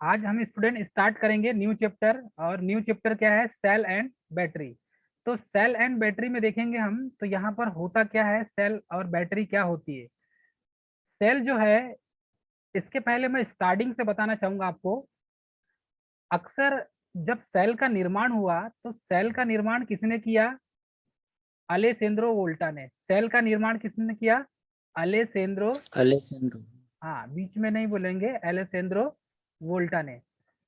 आज हम student start करेंगे न्यू चैप्टर। और न्यू चैप्टर क्या है? Cell and battery. तो सेल एंड बैटरी में देखेंगे हम, तो यहाँ पर होता क्या है, सेल और बैटरी क्या होती है। सेल जो है, इसके पहले मैं स्टार्टिंग से बताना चाहूंगा आपको। अक्सर जब सेल का निर्माण हुआ तो सेल का निर्माण किसने किया? अलेसेंद्रो वोल्टा ने। सेल का निर्माण किसने किया? अलेसेंद्रो। अलेसेंद्रो। हाँ, बीच में नहीं बोलेंगे, अलेसेंद्रो वोल्टा ने।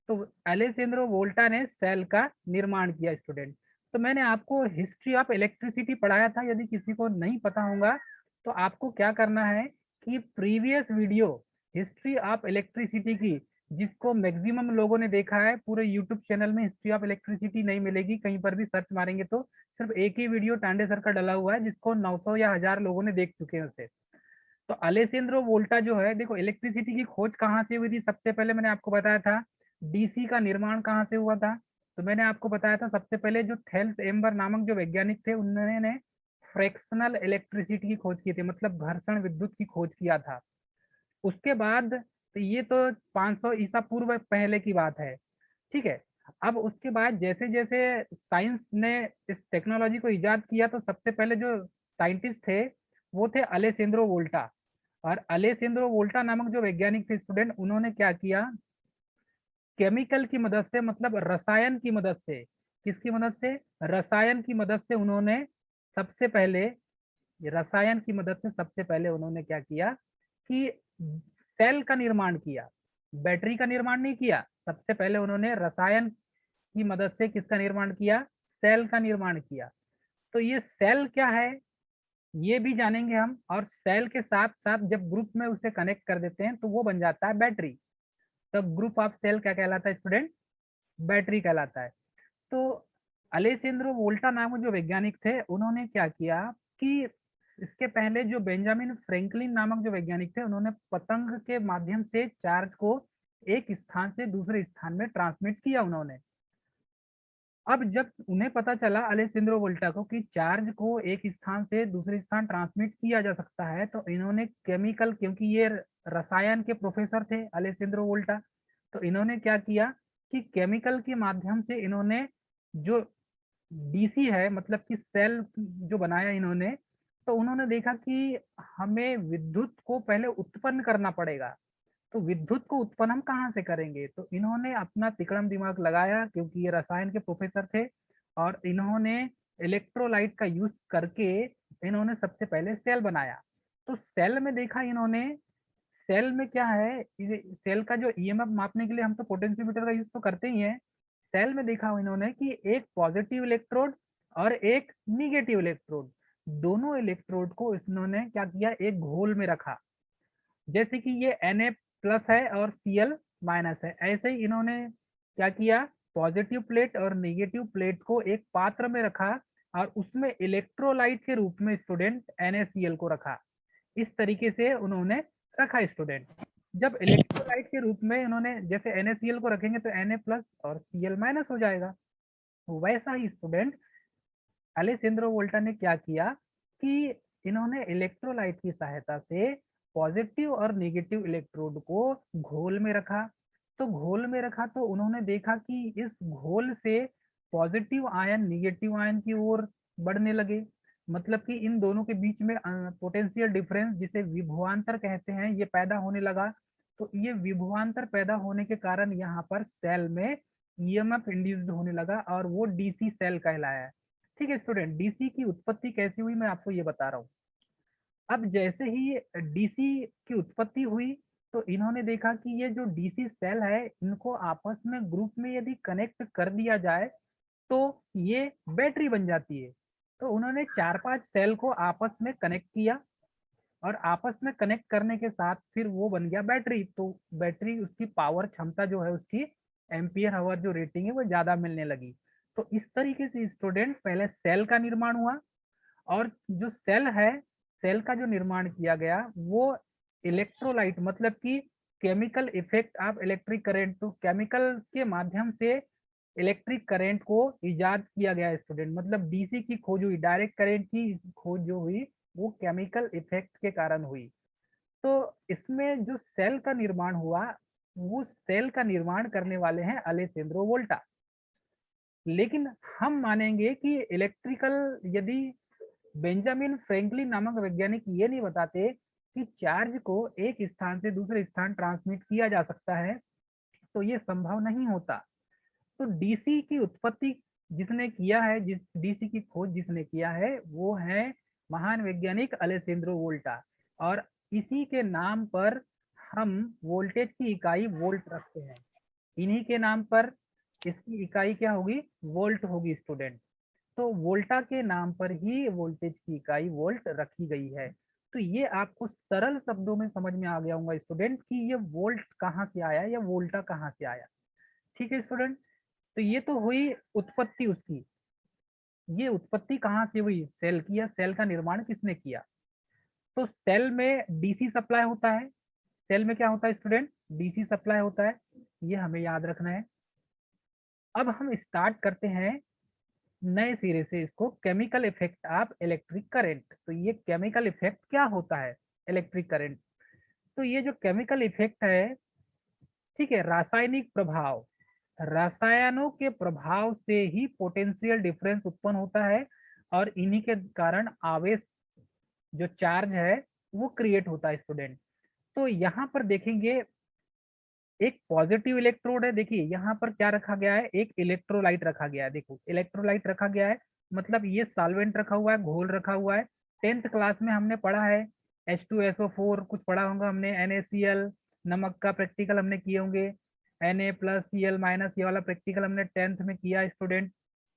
तो अलेसेंद्रो वोल्टा ने सेल का निर्माण किया स्टूडेंट। तो मैंने आपको हिस्ट्री ऑफ इलेक्ट्रिसिटी पढ़ाया था, यदि किसी को नहीं पता होगा तो आपको क्या करना है कि previous video history of electricity की, जिसको मैक्सिमम लोगों ने देखा है, पूरे यूट्यूब चैनल में हिस्ट्री ऑफ इलेक्ट्रिसिटी नहीं मिलेगी, कहीं पर भी सर्च मारेंगे तो सिर्फ एक ही वीडियो टांडे सर का डला हुआ है, जिसको 900 या 1000 लोगों ने देख चुके हैं उसे। तो अलेसेंद्रो वोल्टा जो है, देखो इलेक्ट्रिसिटी की खोज कहाँ से हुई थी? सबसे पहले मैंने आपको बताया था डीसी का निर्माण कहाँ से हुआ था। तो मैंने आपको बताया था सबसे पहले जो थेल्स एम्बर नामक जो वैज्ञानिक थे, उन्होंने फ्रैक्शनल इलेक्ट्रिसिटी की खोज की थी, मतलब घर्षण विद्युत की खोज किया था। उसके बाद, तो ये तो 500 ईसा पूर्व पहले की बात है, ठीक है। अब उसके बाद जैसे जैसे साइंस ने इस टेक्नोलॉजी को इजाद किया, तो सबसे पहले जो साइंटिस्ट थे वो थे अलेसेंद्रो वोल्टा। और अलेसेंद्रो वोल्टा नामक जो वैज्ञानिक थे स्टूडेंट, उन्होंने क्या किया, केमिकल की मदद से, मतलब रसायन की मदद से, किसकी मदद से? रसायन की मदद से उन्होंने सबसे पहले, रसायन की मदद से सबसे पहले उन्होंने क्या किया कि सेल का निर्माण किया। बैटरी का निर्माण नहीं किया, सबसे पहले उन्होंने रसायन की मदद से किसका निर्माण किया? सेल का निर्माण किया। तो ये सेल क्या है ये भी जानेंगे हम, और सेल के साथ साथ जब ग्रुप में उसे कनेक्ट कर देते हैं तो वो बन जाता है बैटरी। तो ग्रुप ऑफ सेल क्या कहलाता है स्टूडेंट? बैटरी कहलाता है। तो अलेसेंद्रो वोल्टा नामक जो वैज्ञानिक थे, उन्होंने क्या किया कि इसके पहले जो बेंजामिन फ्रैंकलिन नामक जो वैज्ञानिक थे, उन्होंने पतंग के माध्यम से चार्ज को एक स्थान से दूसरे स्थान में ट्रांसमिट किया उन्होंने। अब जब उन्हें पता चला अलेसेंद्रो वोल्टा को कि चार्ज को एक स्थान से दूसरे स्थान ट्रांसमिट किया जा सकता है, तो इन्होंने केमिकल, क्योंकि ये रसायन के प्रोफेसर थे अलेसेंद्रो वोल्टा, तो इन्होंने क्या किया कि केमिकल के माध्यम से इन्होंने जो डीसी है, मतलब कि सेल जो बनाया इन्होंने, तो उन्होंने देखा कि हमें विद्युत को पहले उत्पन्न करना पड़ेगा। तो विद्युत को उत्पन्न हम कहाँ से करेंगे? तो इन्होंने अपना तिकड़म दिमाग लगाया, क्योंकि ये रसायन के प्रोफेसर थे, और इन्होंने इलेक्ट्रोलाइट का यूज करके इन्होंने सबसे पहले सेल बनाया। तो सेल में देखा इन्होंने, सेल में क्या है, सेल का जो ईएमएफ मापने के लिए हम तो पोटेंशियोमीटर का यूज तो करते ही हैं। सेल में देखा इन्होंने कि एक पॉजिटिव इलेक्ट्रोड और एक निगेटिव इलेक्ट्रोड, दोनों इलेक्ट्रोड को इन्होंने क्या किया, एक घोल में रखा। जैसे कि ये Na+ है और Cl- है, ऐसे ही इन्होंने क्या किया, पॉजिटिव प्लेट और नेगेटिव प्लेट को एक पात्र में रखा, और उसमें इलेक्ट्रोलाइट के रूप में स्टूडेंट NaCl को रखा। इस तरीके से उन्होंने रखा स्टूडेंट। जब इलेक्ट्रोलाइट के रूप में इन्होंने जैसे NaCl को रखेंगे तो Na+ और Cl- हो जाएगा। तो वैसा ही स्टूडेंट अलेसेंद्रो वोल्टा ने क्या किया कि इन्होंने इलेक्ट्रोलाइट की सहायता से पॉजिटिव और नेगेटिव इलेक्ट्रोड को घोल में रखा। तो घोल में रखा तो उन्होंने देखा कि इस घोल से पॉजिटिव आयन निगेटिव आयन की ओर बढ़ने लगे, मतलब कि इन दोनों के बीच में पोटेंशियल डिफरेंस, जिसे विभवांतर कहते हैं, ये पैदा होने लगा। तो ये विभवांतर पैदा होने के कारण यहाँ पर सेल में ईएमएफ इंड्यूस्ड होने लगा, और वो डीसी सेल कहलाया। ठीक है स्टूडेंट, डीसी की उत्पत्ति कैसी हुई मैं आपको ये बता रहा हूँ। अब जैसे ही डीसी की उत्पत्ति हुई, तो इन्होंने देखा कि ये जो डीसी सेल है, इनको आपस में ग्रुप में यदि कनेक्ट कर दिया जाए तो ये बैटरी बन जाती है। तो उन्होंने 4-5 सेल को आपस में कनेक्ट किया, और आपस में कनेक्ट करने के साथ फिर वो बन गया बैटरी। तो बैटरी, उसकी पावर क्षमता जो है, उसकी एम्पियर आवर जो रेटिंग है वो ज्यादा मिलने लगी। तो इस तरीके से स्टूडेंट पहले सेल का निर्माण हुआ, और जो सेल है, सेल का जो निर्माण किया गया वो इलेक्ट्रोलाइट, मतलब कि chemical effect of electric current, तो केमिकल के माध्यम से इलेक्ट्रिक करंट को इजाद किया गया स्टूडेंट, मतलब डीसी की खोज हुई, डायरेक्ट करंट की खोज जो हुई वो केमिकल इफेक्ट के कारण हुई। तो इसमें जो सेल का निर्माण हुआ, वो सेल का निर्माण करने वाले हैं अलेसेंद्रो वोल्टा। लेकिन हम मानेंगे कि इलेक्ट्रिकल, यदि बेंजामिन फ्रैंकलिन नामक वैज्ञानिक ये नहीं बताते कि चार्ज को एक स्थान से दूसरे स्थान ट्रांसमिट किया जा सकता है, तो ये संभव नहीं होता। तो डीसी की उत्पत्ति जिसने किया है, जिस डीसी की खोज जिसने किया है, वो है महान वैज्ञानिक अलेसेंद्रो वोल्टा। और इसी के नाम पर हम वोल्टेज की इकाई वोल्ट रखते हैं। इन्हीं के नाम पर इसकी इकाई क्या होगी? वोल्ट होगी स्टूडेंट। तो वोल्टा के नाम पर ही वोल्टेज की इकाई वोल्ट रखी गई है। तो ये आपको सरल शब्दों में समझ में आ गया होगा स्टूडेंट कि ये वोल्ट कहाँ से आया या वोल्टा कहाँ से आया। ठीक है स्टूडेंट, तो ये तो हुई उत्पत्ति उसकी। ये उत्पत्ति कहाँ से हुई? सेल की, या सेल का निर्माण किसने किया? तो सेल में डीसी सप्लाई होता है। सेल में क्या होता है स्टूडेंट? डीसी सप्लाई होता है, ये हमें याद रखना है। अब हम स्टार्ट करते हैं नए सिरे से इसको, chemical effect of electric current. तो ये केमिकल इफेक्ट क्या होता है इलेक्ट्रिक करंट? तो ये जो केमिकल इफेक्ट है, ठीक है, रासायनिक प्रभाव, रसायनों के प्रभाव से ही पोटेंशियल डिफरेंस उत्पन्न होता है, और इन्हीं के कारण आवेश, जो चार्ज है, वो क्रिएट होता है स्टूडेंट। तो यहाँ पर देखेंगे एक पॉजिटिव इलेक्ट्रोड है। देखिए यहाँ पर क्या रखा गया है? एक इलेक्ट्रोलाइट रखा गया है। देखो इलेक्ट्रोलाइट रखा गया है, मतलब ये सॉल्वेंट रखा हुआ है, घोल रखा हुआ है। 10th क्लास में हमने पढ़ा है H2SO4, कुछ पढ़ा होगा हमने, NaCl, नमक का प्रैक्टिकल हमने किए होंगे, Na+Cl- ये वाला प्रैक्टिकल हमने 10th में किया स्टूडेंट।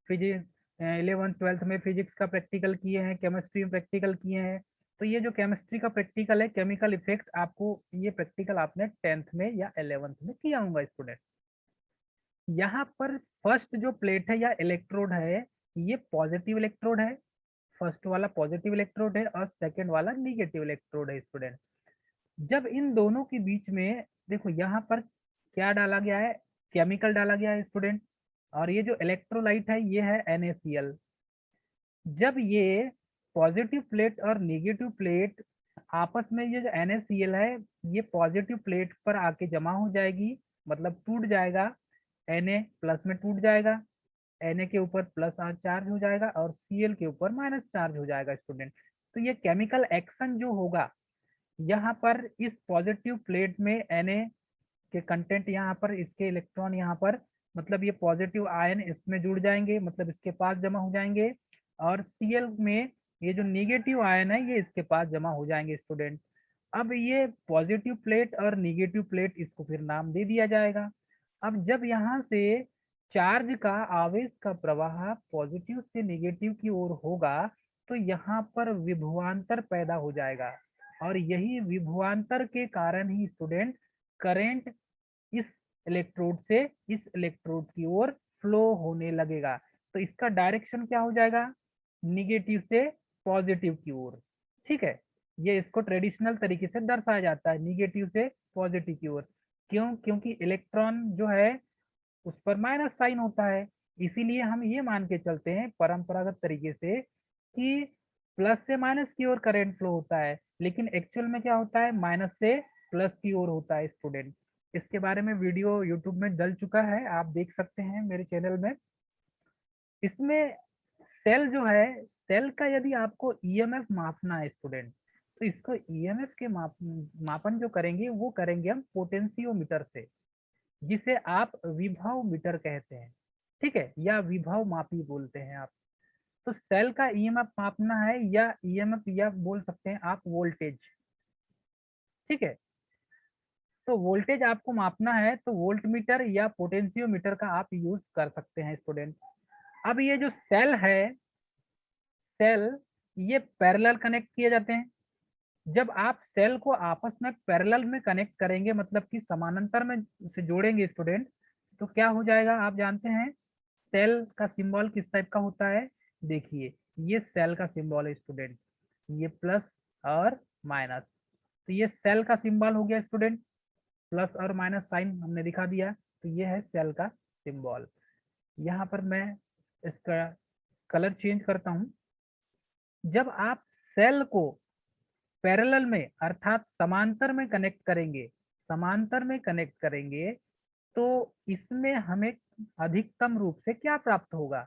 फिजिक्स 11th 12th में फिजिक्स का प्रैक्टिकल किए हैं, केमिस्ट्री में प्रैक्टिकल किए हैं। तो ये जो केमिस्ट्री का प्रैक्टिकल है, केमिकल इफेक्ट, आपको ये प्रैक्टिकल आपने 10th में या 11th में किया होगा स्टूडेंट। यहाँ पर फर्स्ट जो प्लेट है या इलेक्ट्रोड है, ये पॉजिटिव इलेक्ट्रोड है। फर्स्ट वाला पॉजिटिव इलेक्ट्रोड है और सेकंड वाला निगेटिव इलेक्ट्रोड है स्टूडेंट। जब इन दोनों के बीच में, देखो यहाँ पर क्या डाला गया है? केमिकल डाला गया है स्टूडेंट। और ये जो इलेक्ट्रोलाइट है, ये है NaCl। जब ये पॉजिटिव प्लेट और नेगेटिव प्लेट आपस में, ये जो NaCl है, ये पॉजिटिव प्लेट पर आके जमा हो जाएगी, मतलब टूट जाएगा, Na प्लस में टूट जाएगा, Na के ऊपर प्लस चार्ज हो जाएगा और Cl के ऊपर माइनस चार्ज हो जाएगा स्टूडेंट। तो ये केमिकल एक्शन जो होगा, यहाँ पर इस पॉजिटिव प्लेट में Na के कंटेंट, यहाँ पर इसके इलेक्ट्रॉन, यहाँ पर मतलब ये पॉजिटिव आयन इसमें जुड़ जाएंगे, मतलब इसके पास जमा हो जाएंगे, और Cl में ये जो निगेटिव आयन है, ये इसके पास जमा हो जाएंगे स्टूडेंट। अब ये पॉजिटिव प्लेट और निगेटिव प्लेट, इसको फिर नाम दे दिया जाएगा। अब जब यहाँ से चार्ज का, आवेश का प्रवाह पॉजिटिव से निगेटिव की ओर होगा, तो यहाँ पर विभवांतर पैदा हो जाएगा, और यही विभवांतर के कारण ही स्टूडेंट करंट इस इलेक्ट्रोड से इस इलेक्ट्रोड की ओर फ्लो होने लगेगा। तो इसका डायरेक्शन क्या हो जाएगा? निगेटिव से पॉजिटिव की ओर। ठीक है, ये इसको ट्रेडिशनल तरीके से दर्शाया जाता है, निगेटिव से पॉजिटिव की ओर। क्यों? क्योंकि इलेक्ट्रॉन जो है उस पर माइनस साइन होता है। इसीलिए हम ये मान के चलते हैं परंपरागत तरीके से कि प्लस से माइनस की ओर करंट फ्लो होता है, लेकिन एक्चुअल में क्या होता है? माइनस से प्लस की ओर होता है स्टूडेंट। इसके बारे में वीडियो यूट्यूब में डल चुका है, आप देख सकते हैं मेरे चैनल में। इसमें सेल जो है, सेल का यदि आपको ईएमएफ मापना है स्टूडेंट, तो इसको ईएमएफ के मापन जो करेंगे, वो करेंगे हम पोटेंशियोमीटर से, जिसे आप विभव मीटर कहते हैं। ठीक है, या विभव मापी बोलते हैं आप। तो सेल का ईएमएफ मापना है, या ईएमएफ, या बोल सकते हैं आप वोल्टेज। ठीक है, तो वोल्टेज आपको मापना है तो वोल्ट मीटर या पोटेंशियोमीटर का आप यूज कर सकते हैं स्टूडेंट। अब ये जो सेल है, सेल, ये पैरेलल कनेक्ट किए जाते हैं। जब आप सेल को आपस में पैरेलल में कनेक्ट करेंगे, मतलब कि समानांतर में से जोड़ेंगे स्टूडेंट, तो क्या हो जाएगा? आप जानते हैं सेल का सिंबल किस टाइप का होता है? देखिए, ये सेल का सिंबल है स्टूडेंट, ये प्लस और माइनस। तो ये सेल का सिंबल हो गया स्टूडेंट, प्लस और माइनस साइन हमने दिखा दिया। तो ये है सेल का सिंबल। यहाँ पर मैं इसका कलर चेंज करता हूँ। जब आप सेल को पैरेलल में, अर्थात समांतर में कनेक्ट करेंगे, समांतर में कनेक्ट करेंगे तो इसमें हमें अधिकतम रूप से क्या प्राप्त होगा?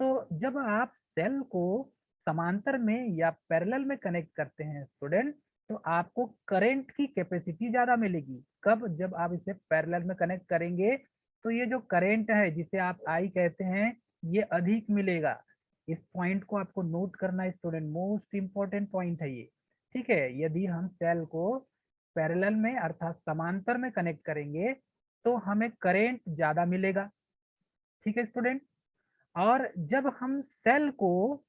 तो जब आप सेल को समांतर में या पैरेलल में कनेक्ट करते हैं स्टूडेंट, तो आपको करंट की कैपेसिटी ज्यादा मिलेगी। कब? जब आप इसे पैरेलल में कनेक्ट करेंगे तो ये जो करंट है जिसे आप आई कहते हैं, ये अधिक मिलेगा। इस पॉइंट को आपको नोट करना है स्टूडेंट, मोस्ट इंपॉर्टेंट पॉइंट है ये। ठीक है, यदि हम सेल को पैरेलल में अर्थात समांतर में कनेक्ट करेंगे तो हमें करंट ज्यादा मिलेगा। ठीक है स्टूडेंट। और जब हम सेल को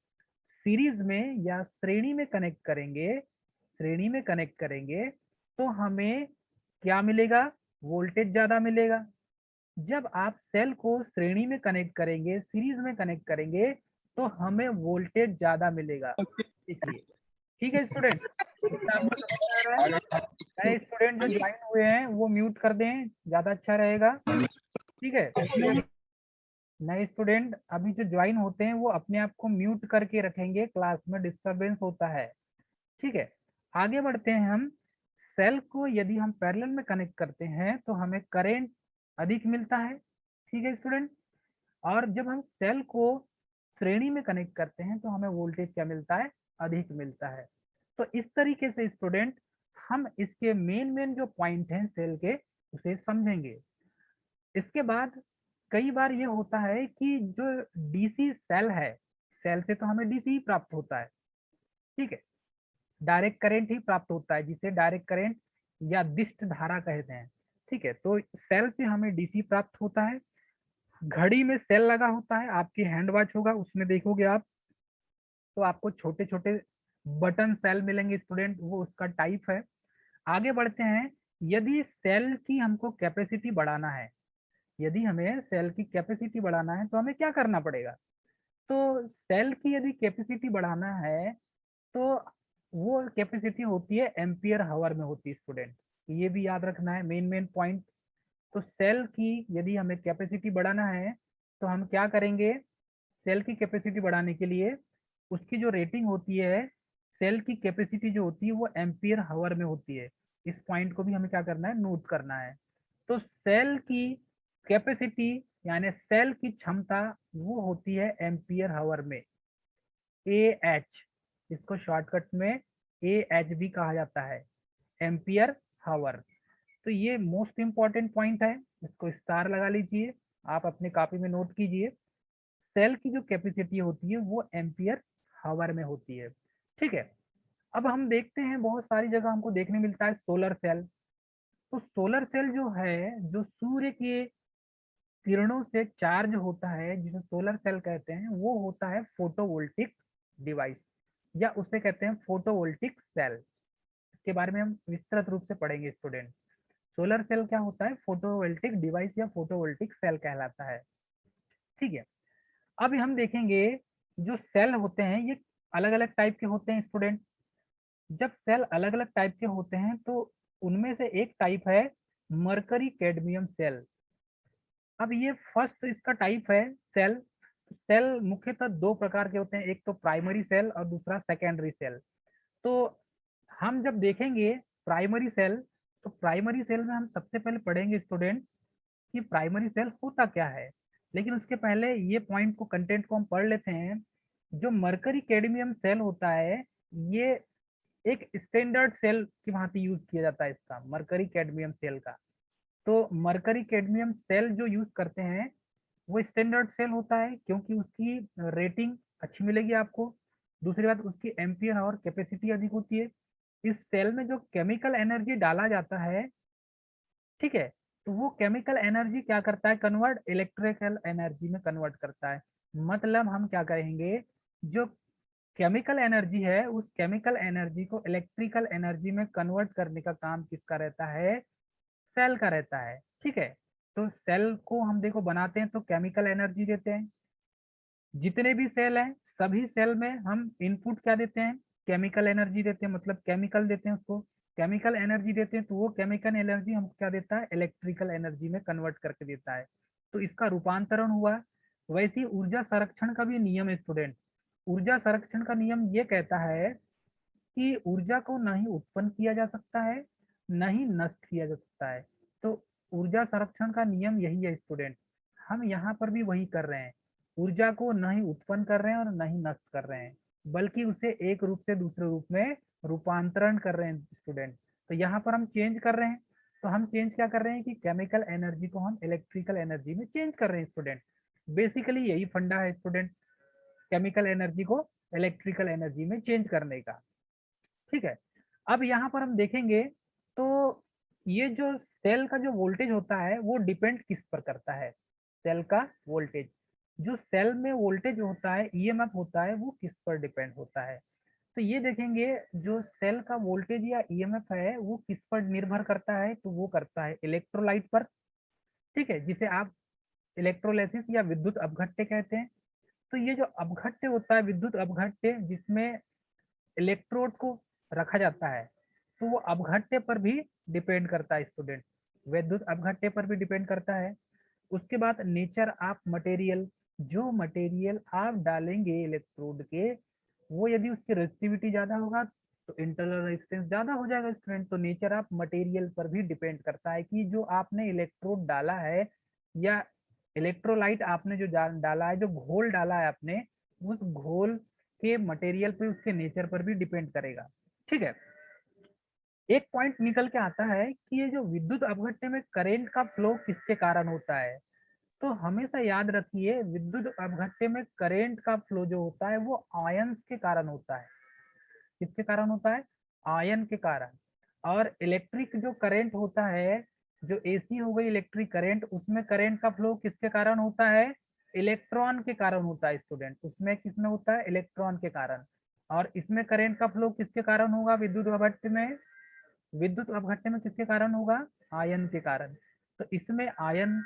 सीरीज में या श्रेणी में कनेक्ट करेंगे, तो हमें क्या मिलेगा? वोल्टेज ज्यादा मिलेगा। जब आप सेल को श्रेणी में कनेक्ट करेंगे, सीरीज में कनेक्ट करेंगे, तो हमें वोल्टेज ज्यादा मिलेगा। देखिए, ठीक है स्टूडेंट, इतना आपको समझ में आ रहा है? नए स्टूडेंट जो ज्वाइन हुए हैं वो म्यूट कर दें, ज्यादा अच्छा रहेगा। ठीक है, नए स्टूडेंट अभी जो ज्वाइन होते हैं वो अपने आप को म्यूट करके रखेंगे, क्लास में डिस्टरबेंस होता है। ठीक है, आगे बढ़ते हैं हम। सेल को यदि हम पैरेलल में कनेक्ट करते हैं तो हमें करंट अधिक मिलता है। ठीक है स्टूडेंट। और जब हम सेल को श्रेणी में कनेक्ट करते हैं तो हमें वोल्टेज क्या मिलता है? अधिक मिलता है। तो इस तरीके से स्टूडेंट हम इसके मेन जो पॉइंट हैं सेल के, उसे समझेंगे। इसके बाद कई बार ये होता है कि जो डीसी सेल है, सेल से तो हमें डीसी ही प्राप्त होता है। ठीक है, डायरेक्ट करंट ही प्राप्त होता है, जिसे डायरेक्ट करंट या दिष्ट धारा कहते हैं। ठीक है, तो सेल से हमें डीसी प्राप्त होता है। घड़ी में सेल लगा होता है, आपकी हैंड वॉच होगा, उसमें देखोगे आप तो आपको छोटे छोटे बटन सेल मिलेंगे स्टूडेंट, वो उसका टाइप है। आगे बढ़ते हैं। यदि सेल की हमको कैपेसिटी बढ़ाना है, यदि हमें सेल की कैपेसिटी बढ़ाना है तो हमें क्या करना पड़ेगा? तो सेल की यदि कैपेसिटी बढ़ाना है तो वो कैपेसिटी होती है एम्पियर हावर में होती है स्टूडेंट, ये भी याद रखना है, मेन पॉइंट। तो सेल की यदि हमें कैपेसिटी बढ़ाना है तो हम क्या करेंगे? सेल की कैपेसिटी बढ़ाने के लिए उसकी जो रेटिंग होती है, सेल की कैपेसिटी जो होती है वो एम्पियर हावर में होती है। इस पॉइंट को भी हमें क्या करना है? नोट करना है। तो सेल की कैपेसिटी यानी सेल की क्षमता वो होती है एम्पियर हावर में, ए एच, इसको शॉर्टकट में ए एच भी कहा जाता है, एम्पियर हावर। तो ये मोस्ट इंपॉर्टेंट पॉइंट है, इसको स्टार लगा लीजिए, आप अपने कॉपी में नोट कीजिए। सेल की जो कैपेसिटी होती है वो एम्पियर हावर में होती है। ठीक है, अब हम देखते हैं बहुत सारी जगह हमको देखने मिलता है सोलर सेल। तो सोलर सेल जो है, जो सूर्य के किरणों से चार्ज होता है, जिसे सोलर सेल कहते हैं, वो होता है फोटोवोल्टिक डिवाइस, या उसे कहते हैं फोटोवोल्टिक सेल। इसके बारे में हम विस्तृत रूप से पढ़ेंगे स्टूडेंट। सोलर सेल क्या होता है? फोटोवोल्टिक डिवाइस या फोटोवोल्टिक सेल कहलाता है। ठीक है, अब हम देखेंगे जो सेल होते हैं ये अलग अलग टाइप के होते हैं स्टूडेंट। जब सेल अलग अलग टाइप के होते हैं तो उनमें से एक टाइप है मरकरी कैडमियम सेल। अब ये फर्स्ट इसका टाइप है सेल। सेल मुख्यतः दो प्रकार के होते हैं, एक तो प्राइमरी सेल और दूसरा सेकेंडरी सेल। तो हम जब देखेंगे प्राइमरी सेल, तो प्राइमरी सेल में हम सबसे पहले पढ़ेंगे स्टूडेंट कि प्राइमरी सेल होता क्या है। लेकिन उसके पहले ये पॉइंट को, कंटेंट को हम पढ़ लेते हैं। जो मरकरी कैडमियम सेल होता है, ये एक स्टैंडर्ड सेल की भांति यूज किया जाता है इसका, मरकरी कैडमियम सेल का। तो मरकरी कैडमियम सेल जो यूज करते हैं वो स्टैंडर्ड सेल होता है, क्योंकि उसकी रेटिंग अच्छी मिलेगी आपको। दूसरी बात, उसकी एम्पियर और कैपेसिटी अधिक होती है। इस सेल में जो केमिकल एनर्जी डाला जाता है, ठीक है, तो वो केमिकल एनर्जी क्या करता है? कन्वर्ट इलेक्ट्रिकल एनर्जी में कन्वर्ट करता है। मतलब हम क्या करेंगे, जो केमिकल एनर्जी है उस केमिकल एनर्जी को इलेक्ट्रिकल एनर्जी में कन्वर्ट करने का काम किसका रहता है? सेल का रहता है। ठीक है, तो सेल को हम देखो बनाते हैं तो केमिकल एनर्जी देते हैं। जितने भी सेल हैं सभी सेल में हम इनपुट क्या देते हैं? केमिकल एनर्जी देते हैं, मतलब केमिकल देते हैं उसको, केमिकल एनर्जी देते हैं, तो वो केमिकल एनर्जी हमको क्या देता है? इलेक्ट्रिकल एनर्जी में कन्वर्ट करके देता है। तो इसका रूपांतरण हुआ। वैसे ही ऊर्जा संरक्षण का भी नियम है स्टूडेंट। ऊर्जा संरक्षण का नियम ये कहता है कि ऊर्जा को ना ही उत्पन्न किया जा सकता है नहीं नष्ट किया जा सकता है। तो ऊर्जा संरक्षण का नियम यही है स्टूडेंट, हम यहाँ पर भी वही कर रहे हैं, ऊर्जा को न ही उत्पन्न कर रहे हैं और न ही नष्ट कर रहे हैं, बल्कि उसे एक रूप से दूसरे रूप में रूपांतरण कर रहे हैं स्टूडेंट। तो यहाँ पर हम चेंज कर रहे हैं, तो हम चेंज क्या कर रहे हैं कि केमिकल एनर्जी को हम इलेक्ट्रिकल एनर्जी में चेंज कर रहे हैं स्टूडेंट। बेसिकली यही फंडा है स्टूडेंट, केमिकल एनर्जी को इलेक्ट्रिकल एनर्जी में चेंज करने का। ठीक है, अब यहाँ पर हम देखेंगे तो ये जो सेल का जो वोल्टेज होता है वो डिपेंड किस पर करता है, सेल का वोल्टेज, जो सेल में वोल्टेज होता है ईएमएफ होता है वो किस पर डिपेंड होता है। तो ये देखेंगे जो सेल का वोल्टेज या ईएमएफ है वो किस पर निर्भर करता है, तो वो करता है इलेक्ट्रोलाइट पर। ठीक है, जिसे आप इलेक्ट्रोलाइसिस या विद्युत अपघट्य कहते हैं। तो ये जो अपघट्य होता है, विद्युत अपघट्य, जिसमें इलेक्ट्रोड को रखा जाता है, तो वो अपघट्य पर भी डिपेंड करता है स्टूडेंट, विद्युत अपघट्य पर भी डिपेंड करता है। उसके बाद नेचर ऑफ मटेरियल, जो मटेरियल आप डालेंगे इलेक्ट्रोड के, वो यदि उसकी रेजिस्टिविटी ज्यादा होगा तो इंटरनल रेजिस्टेंस ज्यादा हो जाएगा स्टूडेंट। तो नेचर ऑफ मटेरियल पर भी डिपेंड करता है कि जो आपने इलेक्ट्रोड डाला है या इलेक्ट्रोलाइट आपने जो डाला है, जो घोल डाला है आपने, उस घोल के मटेरियल पे, उसके नेचर पर भी डिपेंड करेगा। ठीक है, एक पॉइंट निकल के आता है कि ये जो विद्युत अपघट्य में करंट का फ्लो किसके कारण होता है। तो हमेशा याद रखिए विद्युत अपघट्य में करंट का फ्लो जो होता है वो आयंस के कारण होता है। किसके कारण होता है? आयन के कारण। और इलेक्ट्रिक जो करंट होता है, जो एसी हो गई इलेक्ट्रिक करंट, उसमें करंट का फ्लो किसके कारण होता है? इलेक्ट्रॉन के कारण होता है स्टूडेंट। उसमें किसमें होता है? इलेक्ट्रॉन के कारण। और इसमें करंट का फ्लो किसके कारण होगा? विद्युत अपघट्य में, विद्युत अपघट्य में किसके कारण होगा? आयन के कारण। तो इसमें आयन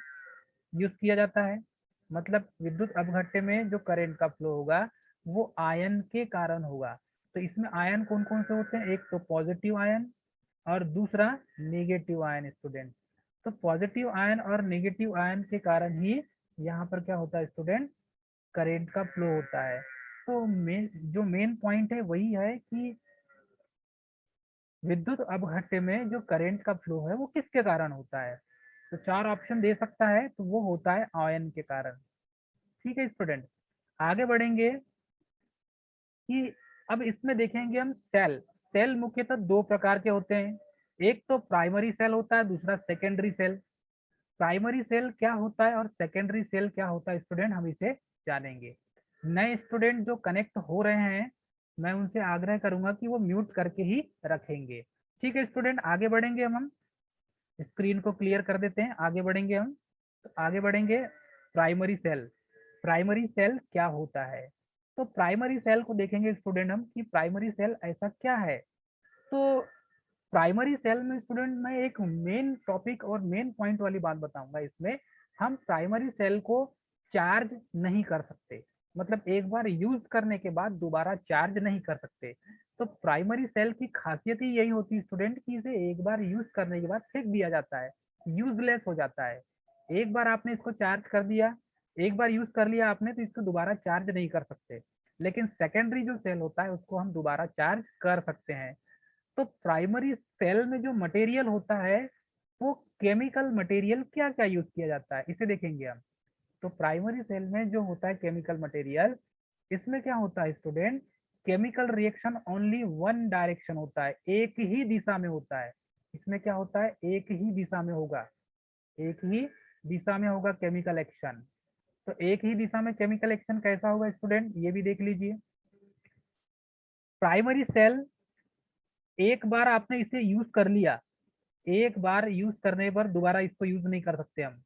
यूज किया जाता है, मतलब विद्युत अपघट्य में जो करंट का फ्लो होगा वो आयन के कारण होगा। तो इसमें आयन कौन कौन से होते हैं? एक तो पॉजिटिव आयन और दूसरा नेगेटिव आयन स्टूडेंट। तो पॉजिटिव आयन और नेगेटिव आयन के कारण ही यहाँ पर क्या होता है स्टूडेंट? करंट का फ्लो होता है। तो मेन पॉइंट है वही है कि विद्युत अपघट्य में जो करंट का फ्लो है वो किसके कारण होता है। तो चार ऑप्शन दे सकता है, तो वो होता है आयन के कारण। ठीक है स्टूडेंट, आगे बढ़ेंगे कि अब इसमें देखेंगे हम सेल। सेल मुख्यतः दो प्रकार के होते हैं, एक तो प्राइमरी सेल होता है, दूसरा सेकेंडरी सेल। प्राइमरी सेल क्या होता है और सेकेंडरी सेल क्या होता है स्टूडेंट, हम इसे जानेंगे। नए स्टूडेंट जो कनेक्ट हो रहे हैं, मैं उनसे आग्रह करूंगा कि वो म्यूट करके ही रखेंगे। ठीक है स्टूडेंट, आगे बढ़ेंगे हम स्क्रीन को क्लियर कर देते हैं, आगे बढ़ेंगे हम। तो आगे बढ़ेंगे, प्राइमरी सेल। प्राइमरी सेल क्या होता है? तो प्राइमरी सेल को देखेंगे स्टूडेंट हम कि प्राइमरी सेल ऐसा क्या है। तो प्राइमरी सेल में स्टूडेंट मैं एक मेन टॉपिक और मेन पॉइंट वाली बात बताऊंगा। इसमें हम प्राइमरी सेल को चार्ज नहीं कर सकते, मतलब एक बार यूज करने के बाद दोबारा चार्ज नहीं कर सकते। तो प्राइमरी सेल की खासियत ही यही होती है स्टूडेंट कि इसे एक बार यूज करने के बाद फेंक दिया जाता है, यूजलेस हो जाता है। एक बार आपने इसको चार्ज कर दिया, एक बार यूज कर लिया आपने, तो इसको दोबारा चार्ज नहीं कर सकते। लेकिन सेकेंडरी जो सेल होता है उसको हम दोबारा चार्ज कर सकते हैं। तो प्राइमरी सेल में जो मटेरियल होता है वो केमिकल मटेरियल क्या क्या यूज किया जाता है, इसे देखेंगे हम। तो प्राइमरी सेल में जो होता है केमिकल मटेरियल, इसमें क्या होता है student? Chemical reaction only one direction होता है, एक ही दिशा में होता है। इसमें क्या होता है? एक ही दिशा में होगा, एक ही दिशा में होगा केमिकल एक्शन। तो एक ही दिशा में केमिकल एक्शन कैसा होगा स्टूडेंट, ये भी देख लीजिए। प्राइमरी सेल, एक बार आपने इसे यूज कर लिया, एक बार यूज करने पर दोबारा इसको यूज नहीं कर सकते हम।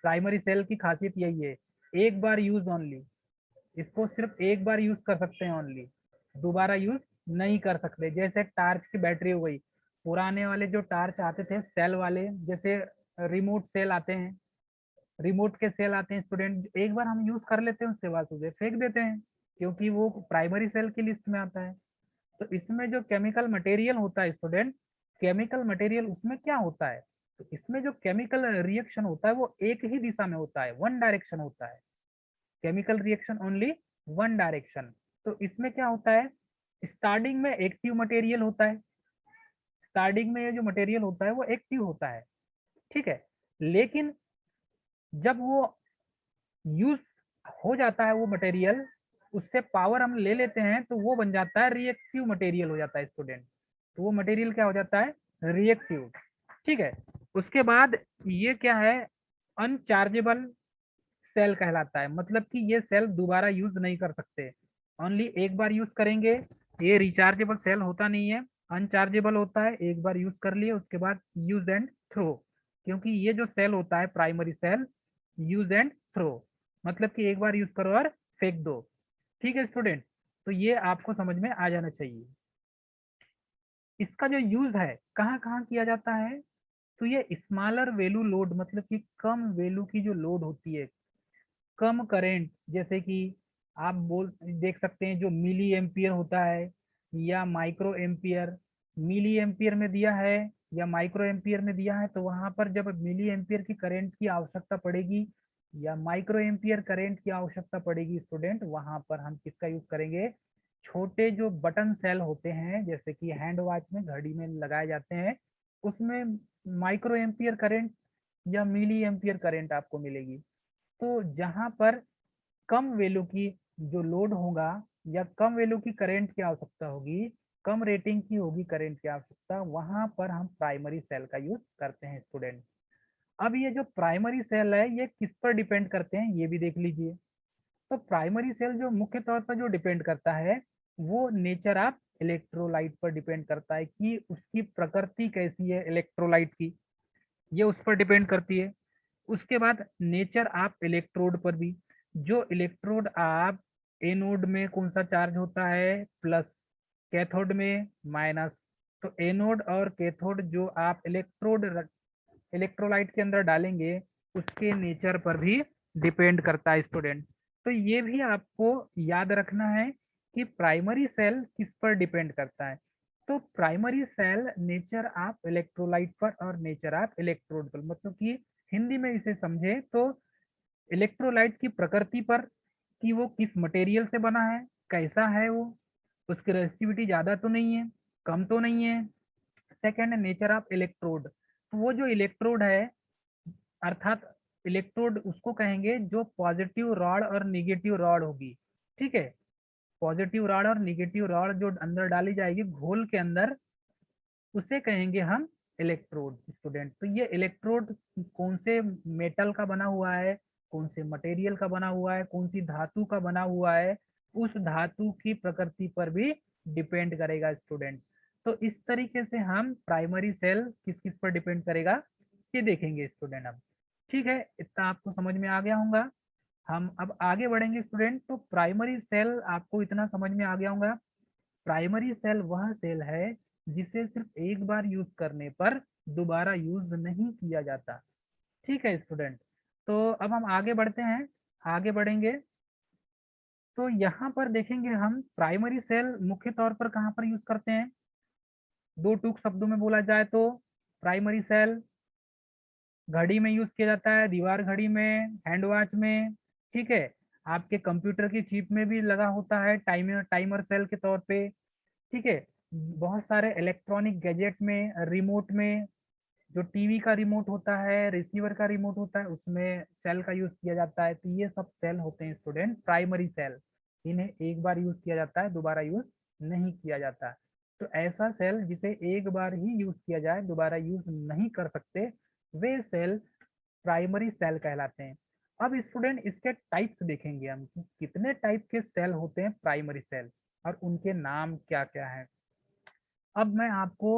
प्राइमरी सेल की खासियत यही है, एक बार यूज ओनली, इसको सिर्फ एक बार यूज कर सकते हैं ओनली, दोबारा यूज नहीं कर सकते। जैसे टार्च की बैटरी हो गई, पुराने वाले जो टार्च आते थे सेल वाले, जैसे रिमोट सेल आते हैं, रिमोट के सेल आते हैं स्टूडेंट, एक बार हम यूज कर लेते हैं उसके बाद उसे फेंक देते हैं, क्योंकि वो प्राइमरी सेल की लिस्ट में आता है। तो इसमें जो केमिकल मटेरियल होता है स्टूडेंट, केमिकल मटेरियल उसमें क्या होता है? तो इसमें जो केमिकल रिएक्शन होता है वो एक ही दिशा में होता है, वन डायरेक्शन होता है। Chemical reaction only one direction. तो इसमें क्या होता है? स्टार्टिंग में एक्टिव मटेरियल होता है, स्टार्टिंग में ये जो मटेरियल होता है वो एक्टिव होता है, ठीक है, लेकिन जब वो यूज हो जाता है वो मटेरियल, उससे पावर हम ले लेते हैं तो वो बन जाता है रिएक्टिव मटेरियल हो जाता है स्टूडेंट। तो वो मटेरियल क्या हो जाता है, रिएक्टिव, ठीक है। उसके बाद ये क्या है, अनचार्जेबल सेल कहलाता है, मतलब कि ये सेल दोबारा यूज नहीं कर सकते, ओनली एक बार यूज करेंगे। ये रिचार्जेबल सेल होता नहीं है, अनचार्जेबल होता है, एक बार यूज कर लिए उसके बाद यूज एंड थ्रो। क्योंकि ये जो सेल होता है primary cell, use and throw, मतलब कि एक बार यूज करो और फेंक दो, ठीक है स्टूडेंट। तो ये आपको समझ में आ जाना चाहिए। इसका जो यूज है कहाँ कहाँ किया जाता है, तो ये स्मॉलर वैल्यू लोड, मतलब कि कम वैल्यू की जो लोड होती है, कम करंट, जैसे कि आप बोल देख सकते हैं जो मिली एम्पियर होता है या माइक्रो एम्पियर, मिली एम्पियर में दिया है या माइक्रो एम्पियर में दिया है, तो वहां पर जब मिली एम्पियर की करंट की आवश्यकता पड़ेगी या माइक्रो एम्पियर करंट की आवश्यकता पड़ेगी स्टूडेंट, वहां पर हम किसका यूज करेंगे, छोटे जो बटन सेल होते हैं जैसे कि हैंड वॉच में घड़ी में लगाए जाते हैं, उसमें माइक्रो एम्पियर करंट या मिली एम्पियर करंट आपको मिलेगी। तो जहां पर कम वैल्यू की जो लोड होगा या कम वैल्यू की करंट की आवश्यकता होगी, कम रेटिंग की होगी करंट की आवश्यकता, वहां पर हम प्राइमरी सेल का यूज करते हैं स्टूडेंट। अब ये जो प्राइमरी सेल है ये किस पर डिपेंड करते हैं ये भी देख लीजिए। तो प्राइमरी सेल जो मुख्य तौर पर जो डिपेंड करता है वो नेचर ऑफ इलेक्ट्रोलाइट पर डिपेंड करता है कि उसकी प्रकृति कैसी है इलेक्ट्रोलाइट की, ये उस पर डिपेंड करती है। उसके बाद नेचर ऑफ इलेक्ट्रोड पर भी, जो इलेक्ट्रोड आप एनोड में कौन सा चार्ज होता है प्लस, कैथोड में माइनस, तो एनोड और कैथोड जो आप इलेक्ट्रोलाइट के अंदर डालेंगे उसके नेचर पर भी डिपेंड करता है स्टूडेंट। तो ये भी आपको याद रखना है कि प्राइमरी सेल किस पर डिपेंड करता है। तो primary cell nature of electrolyte पर और नेचर ऑफ इलेक्ट्रोड पर, मतलब कि हिंदी में इसे समझे तो इलेक्ट्रोलाइट की प्रकृति पर कि वो किस मटेरियल से बना है, कैसा है वो, उसकी रेजिस्टिविटी ज्यादा तो नहीं है, कम तो नहीं है। सेकेंड है नेचर ऑफ इलेक्ट्रोड, तो वो जो इलेक्ट्रोड है अर्थात इलेक्ट्रोड उसको कहेंगे जो पॉजिटिव रॉड और निगेटिव रॉड होगी, ठीक है। पॉजिटिव रॉड और निगेटिव रॉड जो अंदर डाली जाएगी घोल के अंदर, उसे कहेंगे हम इलेक्ट्रोड स्टूडेंट। तो ये इलेक्ट्रोड कौन से मेटल का बना हुआ है, कौन से मटेरियल का बना हुआ है, कौन सी धातु का बना हुआ है, उस धातु की प्रकृति पर भी डिपेंड करेगा स्टूडेंट। तो इस तरीके से हम प्राइमरी सेल किस किस पर डिपेंड करेगा ये देखेंगे स्टूडेंट अब, ठीक है। इतना आपको समझ में आ गया होगा। हम अब आगे बढ़ेंगे स्टूडेंट। तो प्राइमरी सेल आपको इतना समझ में आ गया होगा, प्राइमरी सेल वह सेल है जिसे सिर्फ एक बार यूज करने पर दोबारा यूज नहीं किया जाता, ठीक है स्टूडेंट। तो अब हम आगे बढ़ते हैं, आगे बढ़ेंगे तो यहाँ पर देखेंगे हम प्राइमरी सेल मुख्य तौर पर कहाँ पर यूज करते हैं। दो टूक शब्दों में बोला जाए तो प्राइमरी सेल घड़ी में यूज किया जाता है, दीवार घड़ी में, हैंड वॉच में, ठीक है। आपके कंप्यूटर की चिप में भी लगा होता है टाइमर टाइमर सेल के तौर पे, ठीक है। बहुत सारे इलेक्ट्रॉनिक गैजेट में, रिमोट में, जो टीवी का रिमोट होता है, रिसीवर का रिमोट होता है, उसमें सेल का यूज किया जाता है। तो ये सब सेल होते हैं स्टूडेंट प्राइमरी सेल, इन्हें एक बार यूज किया जाता है, दोबारा यूज नहीं किया जाता। तो ऐसा सेल जिसे एक बार ही यूज किया जाए दोबारा यूज नहीं कर सकते, वे सेल प्राइमरी सेल कहलाते हैं। अब स्टूडेंट इसके टाइप्स देखेंगे हम कि कितने टाइप के सेल होते हैं प्राइमरी सेल और उनके नाम क्या क्या है। अब मैं आपको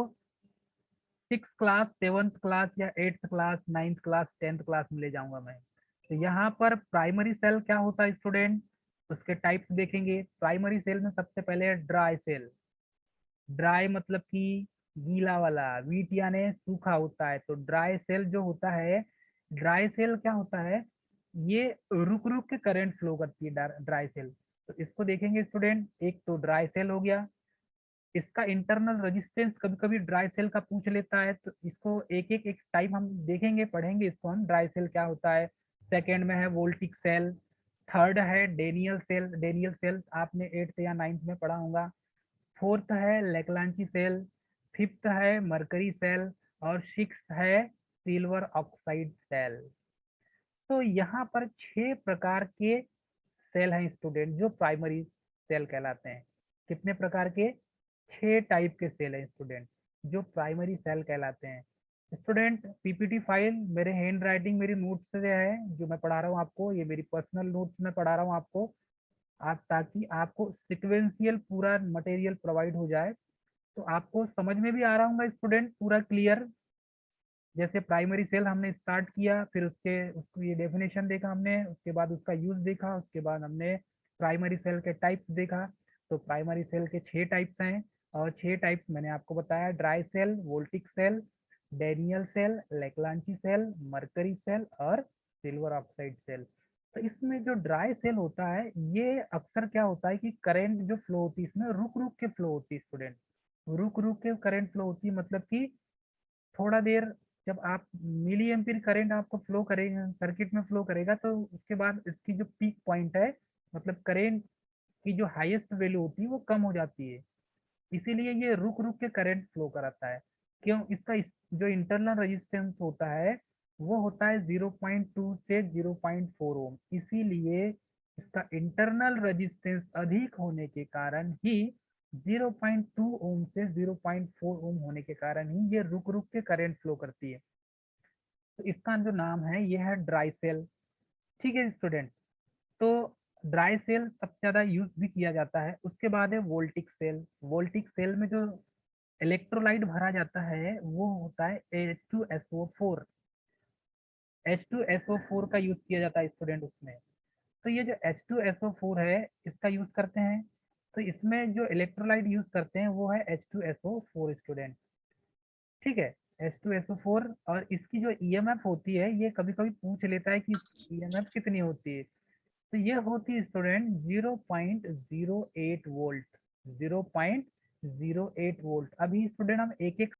6 क्लास, 7th क्लास या 8th class, 9th class, 10th class में ले जाऊंगा मैं। तो यहाँ पर प्राइमरी सेल क्या होता है स्टूडेंट, उसके टाइप्स देखेंगे। प्राइमरी सेल में सबसे पहले है ड्राई सेल। ड्राई मतलब कि गीला वाला, वीट यानी सूखा होता है। तो ड्राई सेल जो होता है, ड्राई सेल क्या होता है, ये रुक रुक के करंट फ्लो करती है ड्राई सेल। तो इसको देखेंगे स्टूडेंट, एक तो ड्राई सेल हो गया। इसका इंटरनल रेजिस्टेंस कभी कभी ड्राई सेल का पूछ लेता है, तो इसको एक एक एक टाइप हम देखेंगे, पढ़ेंगे इसको हम, ड्राई सेल क्या होता है। सेकेंड में है वोल्टिक सेल। थर्ड है डेनियल सेल, डेनियल सेल आपने 8th या 9th में पढ़ा होगा। फोर्थ है लेकलांची सेल। 5th है मरकरी सेल और 6th है सिल्वर ऑक्साइड सेल। तो यहाँ पर 6 प्रकार के सेल हैं स्टूडेंट जो प्राइमरी सेल कहलाते हैं। कितने प्रकार के? 6 टाइप के सेल हैं स्टूडेंट जो प्राइमरी सेल कहलाते हैं। स्टूडेंट पीपीटी फाइल मेरे हैंड राइटिंग मेरी नोट्स से है जो मैं पढ़ा रहा हूँ आपको, ये मेरी पर्सनल नोट्स में पढ़ा रहा हूँ आपको, आप ताकि आपको सिक्वेंशियल पूरा मटेरियल प्रोवाइड हो जाए तो आपको समझ में भी आ रहा होगा स्टूडेंट पूरा क्लियर। जैसे प्राइमरी सेल हमने स्टार्ट किया, फिर उसको ये डेफिनेशन देखा हमने, उसके बाद उसका यूज देखा, उसके बाद हमने प्राइमरी सेल के टाइप्स देखा। तो प्राइमरी सेल के 6 टाइप्स हैं और 6 टाइप्स मैंने आपको बताया, dry cell, voltaic cell, Daniell cell, Leclanche cell, mercury cell और सिल्वर ऑक्साइड सेल। तो इसमें जो ड्राई सेल होता है ये अक्सर क्या होता है कि करंट जो फ्लो होती है इसमें रुक रुक के फ्लो होती है स्टूडेंट, रुक रुक के करंट फ्लो होती है, मतलब कि थोड़ा देर जब आप मिली एम्पीयर करंट आपको फ्लो करेगा सर्किट में फ्लो करेगा तो उसके बाद इसकी जो पीक पॉइंट है मतलब करंट की जो हाईएस्ट वैल्यू होती है वो कम हो जाती है, इसीलिए ये रुक रुक के करंट फ्लो कराता है। क्यों? जो इंटरनल रेजिस्टेंस होता है वो होता है 0.2 से 0.4 ओम, इसीलिए इसका इंटरनल रेजिस्टेंस अधिक होने के कारण ही 0.2 ओम से 0.4 ओम होने के कारण ही ये रुक रुक के करंट फ्लो करती है। तो इसका जो नाम है ये है ड्राई सेल। ठीक है स्टूडेंट, तो ड्राई सेल सबसे ज्यादा यूज भी किया जाता है। उसके बाद है वोल्टिक सेल। वोल्टिक सेल में जो इलेक्ट्रोलाइट भरा जाता है वो होता है H2SO4। H2SO4 का यूज किया जाता है स्टूडेंट उसमें। तो ये जो H2SO4 है इसका यूज करते हैं, तो इसमें जो इलेक्ट्रोलाइट यूज करते हैं वो है H2SO4 स्टूडेंट। ठीक है, H2SO4। और इसकी जो ईएमएफ होती है ये कभी कभी पूछ लेता है कि ईएमएफ कितनी होती है, तो ये होती है स्टूडेंट 0.08 वोल्ट। 0.08 वोल्ट। अभी स्टूडेंट हम एक एक